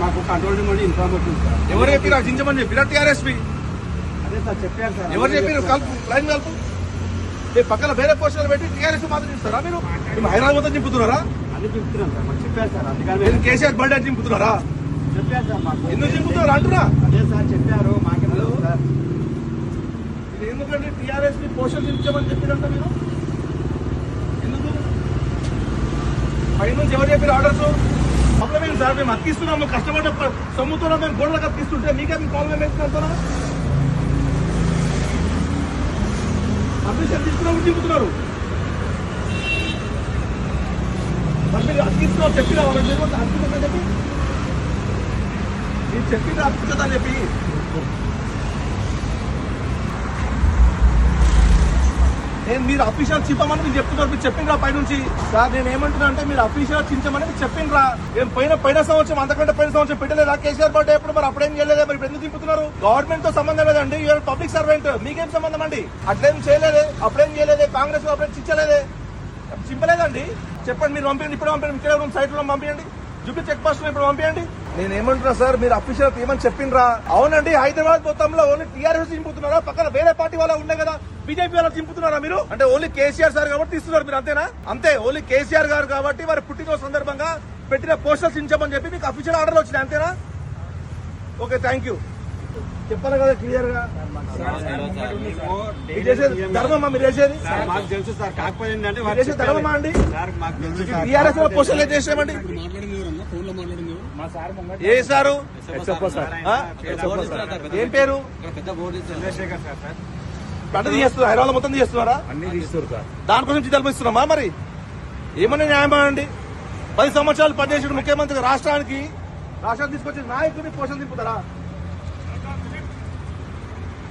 మాకు control room inform వచ్చింది sir. ఎవరు చెప్పి చించమని చెప్పిరా టీఆర్ఎస్పీ? అదే సార్ చెప్పారు సార్. ఎవరు చెప్పారు? కలుపు, లైన్ కలుపు. పక్కన వేరే పోస్టులు పెట్టి టీఆర్ఎస్ మాత్రం చూస్తారా మీరు? హైదరాబాద్ మొత్తం చింపుతున్నారా? అది చెప్తున్నాం సార్, మాకు చెప్పారు సార్. అందుకని నేను కేసీఆర్ బర్త్డే చింపుతున్నారా? చెప్పారు సార్ మాకు. ఎందుకు చింపుతున్నారు అంటున్నా? అదే సార్ చెప్పారు మాకే సార్. ఇది ఎందుకంటే టీఆర్ఎస్ పోస్టులు చించమని చెప్పిరంట మీరు ఎందుకు? పై నుంచి ఎవరు చెప్పారు ఆర్డర్స్? ప్రాబ్లం ఏంటి సార్? మేము అతికిస్తున్నాము, కష్టపడ్డ సొమ్ముతున్నాం, మేము గోడలకు అతికిస్తుంటే మీకే మీ ప్రాబ్లం ఏంటంటున్నా? పర్మిషన్ తీసుకున్నప్పుడు చింపుతున్నారు. మరి మీరు అతికిస్తున్నావు చెప్పినా అతికిస్తుందని చెప్పి మీరు చెప్పింది అతికిస్తుందని చెప్పి నేను మీరు అఫీషియల్ చింపమని మీరు చెప్తున్నారు. మీరు చెప్పిండ్రా పై నుంచి సార్. నేను ఏమంటున్నా అంటే మీరు అఫీషియల్ చించమని మీరు చెప్పిండ్రా. ఏం పైన సంవత్సరం అంతకంటే పైన సంవత్సరం పెట్టలేదా కేసీఆర్ బర్త్డే ఎప్పుడు? మరి అప్పుడేం చేయలేదా? మరి ఇప్పుడు ఎందుకు చింపుతున్నారు? గవర్నమెంట్ తో సంబంధం లేదండి, యూఆర్ పబ్లిక్ సర్వెంట్, మీకేం సంబంధం అండి? అట్లేం చేయలేదే, అప్పుడేం చేయలేదే, కాంగ్రెస్ అప్పుడేం చించలేదే, చింపలేదండి. చెప్పండి, మీరు పంపించండి, ఇప్పుడు పంపించండి, ఇక్కడ సైట్ లో పంపించండి, జూబ్లీ చెక్ పోస్ట్ లో ఇప్పుడు పంపించండి. నేను ఏమంటున్నా సార్, మీరు అఫీషియల్ ఏమని చెప్పిండ్రా? అవునండి, హైదరాబాద్ మొత్తంలో ఓన్లీ టీఆర్ఎస్ చింపుతున్నారా? పక్కన వేరే పార్టీ వాళ్ళ ఉన్నాయి కదా, బీజేపీ వాళ్ళ చింపుతున్నారా మీరు? అంటే ఓన్లీ కేసీఆర్ సార్ కాబట్టి తీస్తున్నారు మీరు, అంతేనా? అంతే, ఓన్లీ కేసీఆర్ గారు కాబట్టి వారి పుట్టినరోజు సందర్భంగా పెట్టిన పోస్టర్స్ చించమని చెప్పి మీకు అఫీషియల్ ఆర్డర్లు వచ్చినాయి, అంతేనా? Okay, thank you. చెప్పాలి కదా క్లియర్ గా. ధర్మమ్మా మీరు చేసేది? మాకు తెలుసు సార్, కాకపోతే ఏంటంటే చేసే ధర్మమ్మా అండి. మాకు తెలుసు టీఆర్ఎస్ పోస్టర్లు ఏం చేసామండి? ఏ సారు? ఏం పేరు? చంద్రశేఖర్ సార్. పంట తీస్తున్నారు, హైదరాబాద్ మొత్తం తీస్తున్నారా? అన్ని తీస్తారు సార్. దానికోసం జీతాలు ఇస్తున్నామా? మరి ఏమన్నా న్యాయమా అండి? 10 సంవత్సరాలు పనిచేసిన ముఖ్యమంత్రి రాష్ట్రానికి తీసుకొచ్చిన నాయకుడిని పోషణ దింపుతారా?